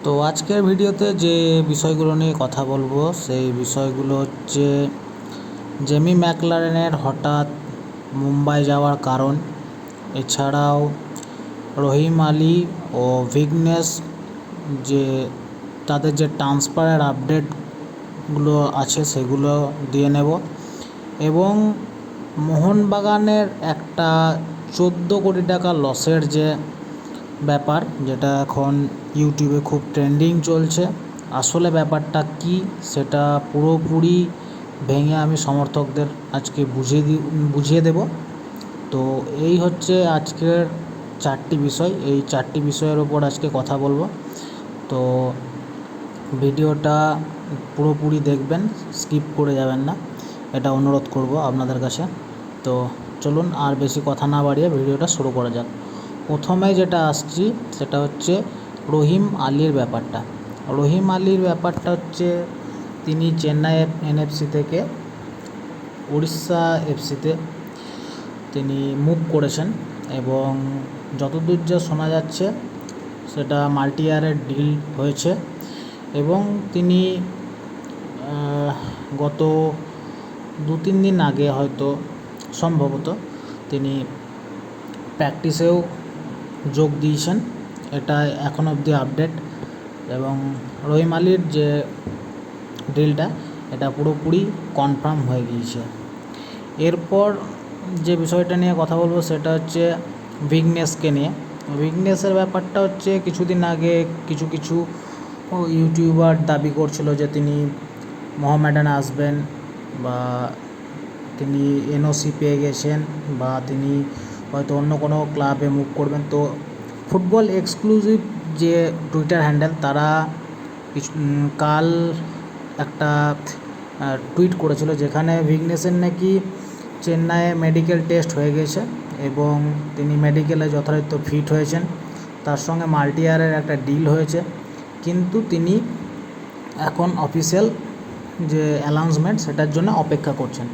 তো আজকের ভিডিওতে যে বিষয়গুলো নিয়ে কথা বলবো সেই বিষয়গুলো হচ্ছে জেমি ম্যাকলারেনের হঠাৎ মুম্বাই যাওয়ার কারণ, এছাড়াও রহিম আলী ও ভিগনেশ যে তাদের যে ট্রান্সফারের আপডেটগুলো আছে সেগুলো দিয়ে নেব এবং মোহনবাগানের একটা 14 কোটি টাকা লসের যে ব্যাপার, যেটা এখন ইউটিউবে খুব ট্রেন্ডিং চলছে, আসলে ব্যাপারটা কি সেটা পুরোপুরি ভেঙে আমি সমর্থকদের আজকে বুঝিয়ে দেব। তো এই হচ্ছে আজকের 4টি বিষয়, এই 4টি বিষয়ের ওপর আজকে কথা বলবো। তো ভিডিওটা পুরোপুরি দেখবেন, স্কিপ করে যাবেন না, এটা অনুরোধ করব আপনাদের কাছে। তো চলুন আর বেশি কথা না বাড়িয়ে ভিডিওটা শুরু করা যাক। প্রথমে যেটা আসছি সেটা হচ্ছে রহিম আলীর ব্যাপারটা। রহিম আলীর ব্যাপারটা হচ্ছে তিনি চেন্নাই এনএফসি থেকে উড়িষ্যা এফসিতে তিনি মুভ করেছেন এবং যতদূর যা শোনা যাচ্ছে সেটা মাল্টি ইয়ারের ডিল হয়েছে এবং তিনি গত 2-3 দিন আগে হয়তো সম্ভবত তিনি প্র্যাকটিসেও যোগ দিয়েছেন, এটা এখন অবধি আপডেট। এবং রহিম আলীর যে ডিলটা এটা পুরোপুরি কনফার্ম হয়ে গিয়েছে। এরপর যে বিষয়টা নিয়ে কথা বলবো সেটা হচ্ছে ভিগনেশকে নিয়ে। ভিগনেশের ব্যাপারটা হচ্ছে কিছুদিন আগে কিছু ইউটিউবার দাবি করছিল যে তিনি মোহামেডানে আসবেন বা তিনি এনওসি পেয়ে গেছেন বা তিনি হয়তো অন্য কোনো ক্লাবে মুভ করবেন। তো ফুটবল এক্সক্লুসিভ যে টুইটার হ্যান্ডেল তারা কাল একটা টুইট করেছিল যেখানে ভিগনেশের নাকি চেন্নাইয়ে মেডিকেল টেস্ট হয়ে গেছে এবং তিনি মেডিকেলে যথারীতি ফিট হয়েছেন, তার সঙ্গে মাল্টি ইয়ারের একটা ডিল হয়েছে, কিন্তু তিনি এখন অফিসিয়াল যে অ্যানাউন্সমেন্ট সেটার জন্য অপেক্ষা করছেন।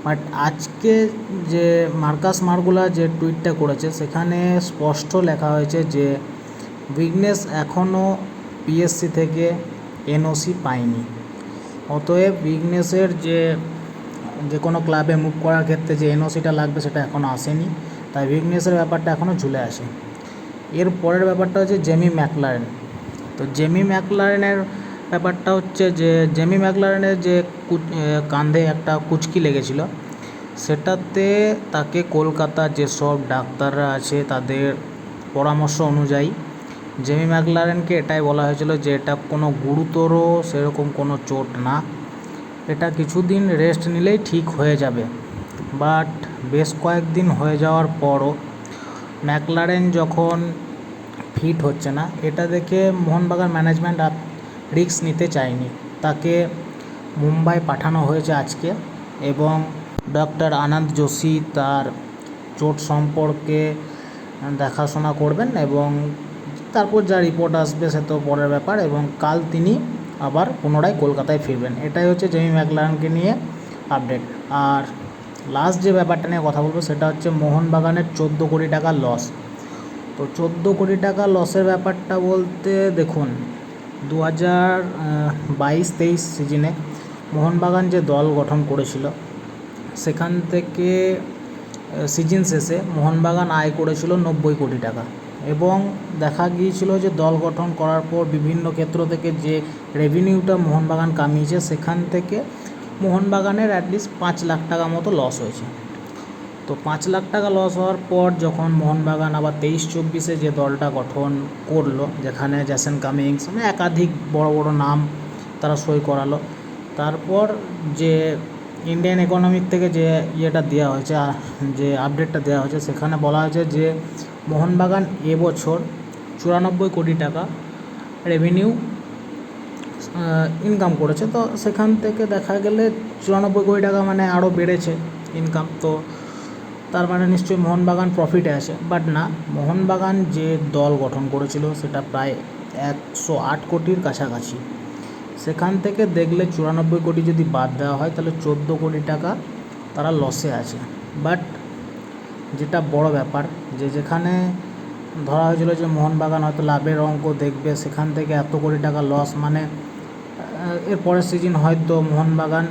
বাট আজকে যে মার্কাস মার্গুলা যে টুইটটা করেছে সেখানে স্পষ্ট লেখা হয়েছে যে ভিগনেশ এখনও পিএসসি থেকে এনওসি পায়নি। অতএব ভিগনেশের যে কোনো ক্লাবে মুভ করার ক্ষেত্রে যে এনওসিটা লাগবে সেটা এখনও আসেনি, তাই ভিগনেশের ব্যাপারটা এখনও ঝুলে আসে। এর পরের ব্যাপারটা হচ্ছে জেমি ম্যাকলারেন। তো জেমি ম্যাকলারেনের ব্যাপারটা হচ্ছে যে জেমি ম্যাকলারেনের যে কাঁধে একটা কুচকি লেগেছিল, সেটাতে তাকে কলকাতার যেসব ডাক্তাররা আছে তাদের পরামর্শ অনুযায়ী জেমি ম্যাকলারেনকে এটাই বলা হয়েছিল যে এটা কোনো গুরুতর সেরকম কোনো চোট না, এটা কিছুদিন রেস্ট নিলেই ঠিক হয়ে যাবে। বাট বেশ কয়েকদিন হয়ে যাওয়ার পরও ম্যাকলারেন যখন ফিট হচ্ছে না, এটা দেখে মোহনবাগান ম্যানেজমেন্ট আর রিস্ক নিতে চায়নি, তাকে মুম্বাই পাঠানো হয়েছে আজকে এবং ডক্টর আনন্দ যোশী তার চোট সম্পর্কে দেখাশোনা করবেন এবং তারপর যা রিপোর্ট আসবে সে তো পরের ব্যাপার, এবং কাল তিনি আবার পুনরায় কলকাতায় ফিরবেন। এটাই হচ্ছে জেমি ম্যাকলারেনকে নিয়ে আপডেট। আর লাস্ট যে ব্যাপারটা নিয়ে কথা বলবো সেটা হচ্ছে মোহনবাগানের 14 কোটি টাকা লস। তো 14 কোটি টাকা লসের ব্যাপারটা বলতে দেখুন, 2022-23 সিজনে মোহনবাগান যে দল গঠন করেছিল সেখান থেকে সিজন শেষে মোহনবাগান আয় করেছিল 90 কোটি টাকা এবং দেখা গিয়েছিল যে দল গঠন করার পর বিভিন্ন ক্ষেত্র থেকে যে রেভিনিউটা মোহনবাগান কামিয়েছে সেখান থেকে মোহনবাগানের অ্যাটলিস্ট 5 লাখ টাকা মতো লস হয়েছে। তো 5 লাখ টাকা লস হওয়ার পর যখন মোহনবাগান আবার 23-24-এ যে দলটা গঠন করলো, যেখানে জ্যাসন কামিংস মানে একাধিক বড় বড় নাম তারা সই করালো, তারপর যে ইন্ডিয়ান ইকোনমিক থেকে যে ইয়েটা দেওয়া হয়েছে, যে আপডেটটা দেওয়া হয়েছে, সেখানে বলা হয়েছে যে মোহনবাগান এবছর 94 কোটি টাকা রেভিনিউ ইনকাম করেছে। তো সেখান থেকে দেখা গেলে 94 কোটি টাকা মানে আরও বেড়েছে ইনকাম, তো তার মানে নিশ্চয়ই মোহনবাগান প্রফিটে আছে। বাট না, মোহনবাগান যে দল গঠন করেছিল সেটা প্রায় 108 কোটির কাছাকাছি, সেখান থেকে দেখলে 94 কোটি যদি বাদ দেওয়া হয় তাহলে 14 কোটি টাকা তারা লসে আছে। বাট যেটা বড় ব্যাপার যে যেখানে ধরা হয়েছিল যে মোহনবাগান হয়তো লাভের অঙ্ক দেখবে, সেখান থেকে এত কোটি টাকা লস, মানে এর পরের সিজন হয়তো মোহনবাগান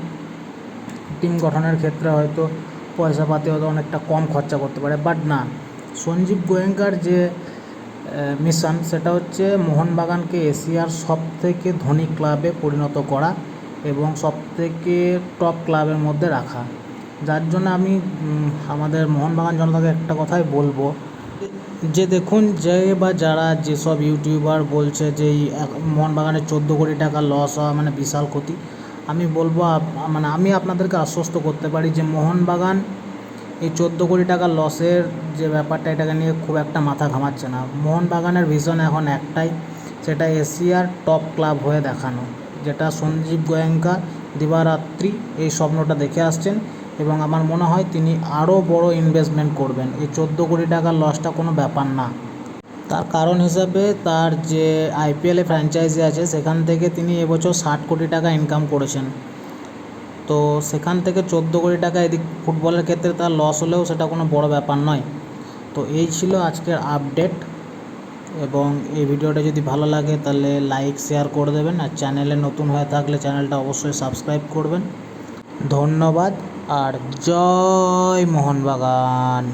টিম গঠনের ক্ষেত্রে হয়তো পয়সাপাতি হয়তো অনেকটা কম খরচা করতে পারে। বাট না, সঞ্জীব গোয়েঙ্কার যে মিশন সেটা হচ্ছে মোহনবাগানকে এশিয়ার সবথেকে ধনী ক্লাবে পরিণত করা এবং সবথেকে টপ ক্লাবের মধ্যে রাখা। যার জন্য আমি আমাদের মোহনবাগান জনতাকে একটা কথাই বলবো যে দেখুন, যে বা যারা যেসব ইউটিউবার বলছে যে এই মোহনবাগানের 14 কোটি টাকা লস হওয়া মানে বিশাল ক্ষতি, আমি বলবো মানে আমি আপনাদেরকে আশ্বস্ত করতে পারি যে মোহনবাগান এই 14 কোটি টাকা লসের যে ব্যাপারটা, এটাকে নিয়ে খুব একটা মাথা ঘামাচ্ছে না। মোহনবাগানের ভিশন এখন একটাই, সেটা এশিয়ার টপ ক্লাব হয়ে দেখানো, যেটা সঞ্জীব গোয়েঙ্কা দিবারাত্রি এই স্বপ্নটা দেখে আসছেন এবং আমার মনে হয় তিনি আরও বড় ইনভেস্টমেন্ট করবেন। এই 14 কোটি টাকার লসটা কোনো ব্যাপার না। তার কারণ হিসাবে তার যে আইপিএলে ফ্র্যাঞ্চাইজি আছে সেখান থেকে তিনি এবছর 60 কোটি টাকা ইনকাম করেছেন। তো সেখান থেকে 14 কোটি টাকা এদিক ফুটবলের ক্ষেত্রে তার লস হলেও সেটা কোনো বড় ব্যাপার নয়। তো এই ছিল আজকের আপডেট, এবং এই ভিডিওটা যদি ভালো লাগে তাহলে লাইক শেয়ার করে দেবেন, আর চ্যানেলে নতুন হয়ে থাকলে চ্যানেলটা অবশ্যই সাবস্ক্রাইব করবেন। ধন্যবাদ, আর জয় মোহনবাগান।